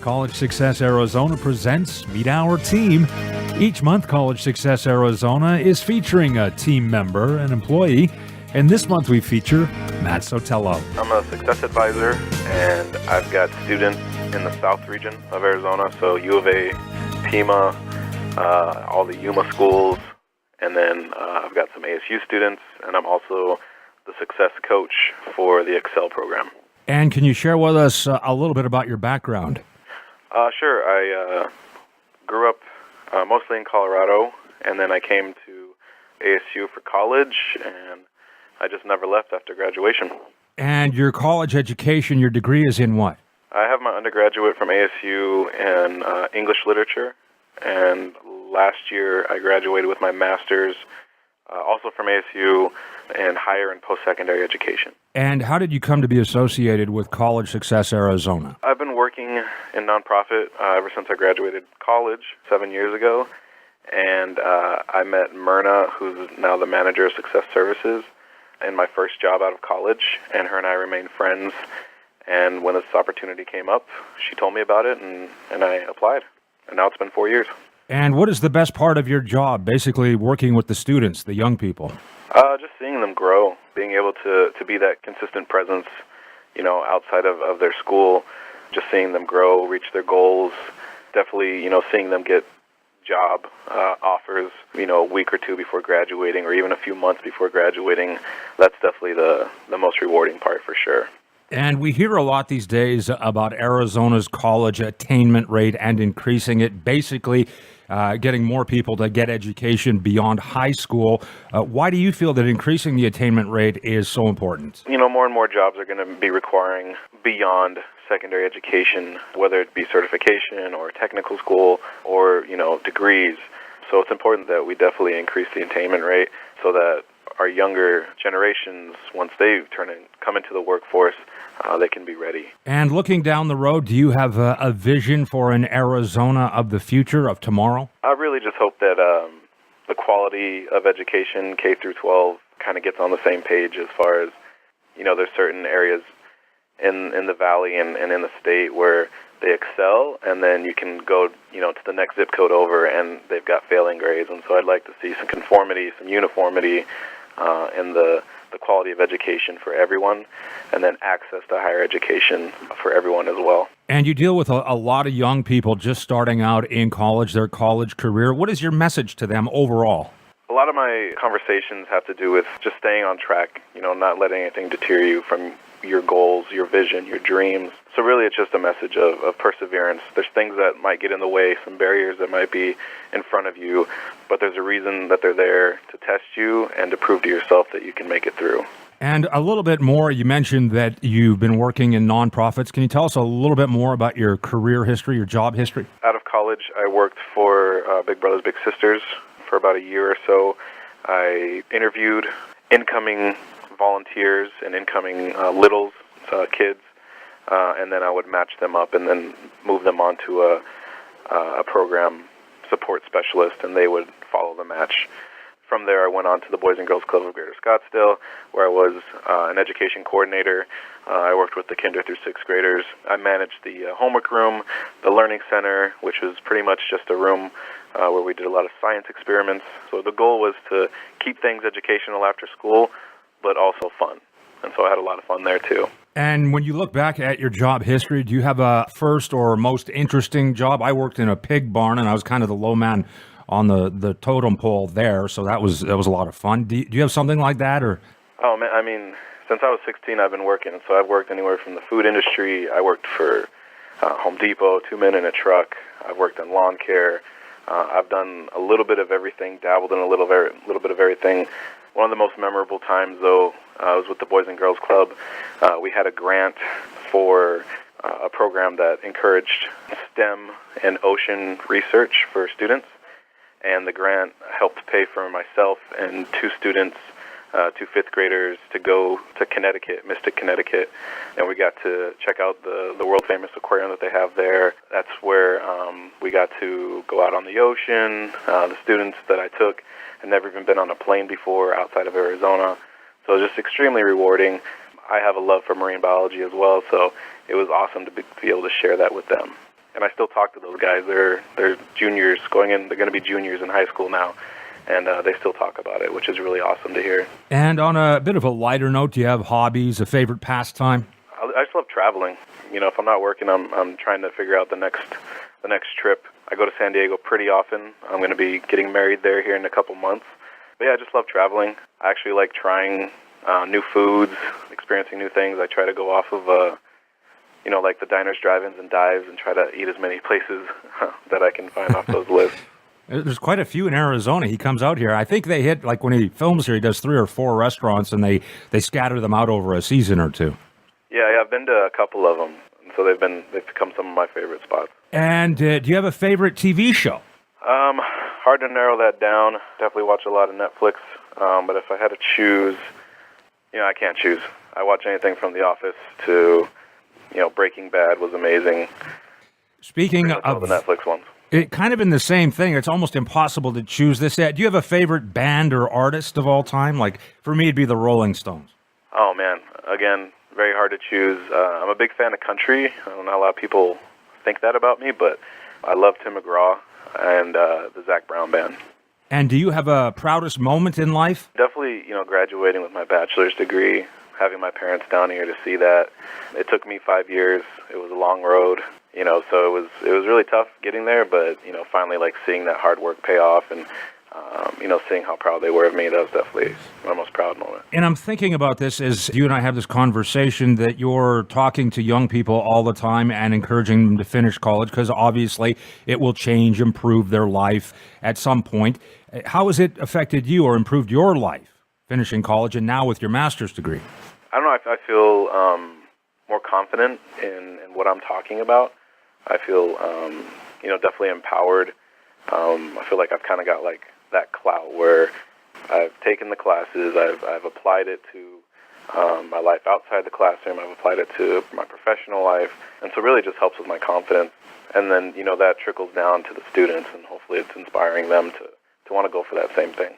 College Success Arizona presents Meet Our Team. Each month, College Success Arizona is featuring a team member, an employee, and this month we feature Matt Sotelo. I'm a success advisor, and I've got students in the south region of Arizona, so U of A, Pima, all the Yuma schools, and then I've got some ASU students, and I'm also the success coach for the Excel program. And can you share with us a little bit about your background? Sure. I grew up mostly in Colorado, and then I came to ASU for college, and I just never left after graduation. And your college education, your degree is in what? I have my undergraduate from ASU in English literature, and last year I graduated with my master's, also from ASU, in higher and post-secondary education. And how did you come to be associated with College Success Arizona? I've been working in nonprofit ever since I graduated college 7 years ago, and I met Myrna, who's now the manager of Success Services, in my first job out of college, and her and I remained friends. And when this opportunity came up, she told me about it, and I applied. And now it's been 4 years. And what is the best part of your job, basically working with the students, the young people? Just seeing them grow, being able to be that consistent presence, outside of their school, just seeing them grow, reach their goals, definitely, seeing them get job offers, a week or two before graduating or even a few months before graduating. That's definitely the most rewarding part for sure. And we hear a lot these days about Arizona's college attainment rate and increasing it, basically getting more people to get education beyond high school. Why do you feel that increasing the attainment rate is so important? More and more jobs are going to be requiring beyond secondary education, whether it be certification or technical school or, degrees. So it's important that we definitely increase the attainment rate so that our younger generations, once they come into the workforce, they can be ready. And looking down the road, do you have a vision for an Arizona of the future, of tomorrow? I really just hope that the quality of education, K through 12, kind of gets on the same page as far as, there's certain areas in the valley and in the state where they excel, and then you can go, to the next zip code over, and they've got failing grades. And so I'd like to see some conformity, some uniformity in the quality of education for everyone, and then access to higher education for everyone as well. And you deal with a lot of young people just starting out in college, their college career. What is your message to them overall? A lot of my conversations have to do with just staying on track, not letting anything deter you from your goals, your vision, your dreams. So really it's just a message of perseverance. There's things that might get in the way, some barriers that might be in front of you, but there's a reason that they're there to test you and to prove to yourself that you can make it through. And a little bit more, you mentioned that you've been working in nonprofits. Can you tell us a little bit more about your career history, your job history? Out of college, I worked for Big Brothers Big Sisters for about a year or so. I interviewed incoming volunteers and incoming littles, kids, and then I would match them up and then move them on to a program support specialist, and they would follow the match. From there, I went on to the Boys and Girls Club of Greater Scottsdale, where I was an education coordinator. I worked with the kinder through sixth graders. I managed the homework room, the learning center, which was pretty much just a room where we did a lot of science experiments. So the goal was to keep things educational after school, but also fun. And so I had a lot of fun there too. And when you look back at your job history, do you have a first or most interesting job? I worked in a pig barn, and I was kind of the low man on the totem pole there, so that was a lot of fun. Do you have something like that? Or? Oh, man, since I was 16, I've been working. So I've worked anywhere from the food industry. I worked for Home Depot, 2 men in a truck. I've worked in lawn care. I've done a little bit of everything, dabbled in a little bit of everything. One of the most memorable times, though, was with the Boys and Girls Club. We had a grant for a program that encouraged STEM and ocean research for students, and the grant helped pay for myself and two students, two fifth graders, to go to Connecticut, Mystic, Connecticut, and we got to check out the world-famous aquarium that they have there. That's where we got to go out on the ocean. The students that I took had never even been on a plane before outside of Arizona, so it was just extremely rewarding. I have a love for marine biology as well, so it was awesome to be able to share that with them. and I still talk to those guys. They're juniors going in. They're going to be juniors in high school now, and they still talk about it, which is really awesome to hear. And on a bit of a lighter note, do you have hobbies, a favorite pastime? I just love traveling. If I'm not working, I'm trying to figure out the next trip. I go to San Diego pretty often. I'm going to be getting married there here in a couple months. But yeah, I just love traveling. I actually like trying new foods, experiencing new things. I try to go off of, like the diners, drive-ins, and dives, and try to eat as many places that I can find off those lists. There's quite a few in Arizona. He comes out here. I think they hit, like when he films here, he does 3 or 4 restaurants, and they scatter them out over a season or two. Yeah, I've been to a couple of them, so they've become some of my favorite spots. And do you have a favorite TV show? Hard to narrow that down. Definitely watch a lot of Netflix, but if I had to choose, I can't choose. I watch anything from The Office to, Breaking Bad was amazing. Speaking of the Netflix ones. It kind of in the same thing. It's almost impossible to choose this. Do you have a favorite band or artist of all time? Like, for me, it'd be the Rolling Stones. Oh, man. Again, very hard to choose. I'm a big fan of country. Not a lot of people think that about me, but I love Tim McGraw and the Zac Brown Band. And do you have a proudest moment in life? Definitely, graduating with my bachelor's degree, having my parents down here to see that. It took me 5 years. It was a long road, so it was really tough getting there, but, finally, like, seeing that hard work pay off and, seeing how proud they were of me, that was definitely my most proud moment. And I'm thinking about this as you and I have this conversation that you're talking to young people all the time and encouraging them to finish college because obviously it will change, improve their life at some point. How has it affected you or improved your life, finishing college and now with your master's degree? I don't know. I feel more confident in what I'm talking about. I feel, definitely empowered. I feel like I've kind of got like that clout where I've taken the classes, I've applied it to my life outside the classroom, I've applied it to my professional life, and so it really just helps with my confidence. And then, that trickles down to the students, and hopefully it's inspiring them to want to go for that same thing.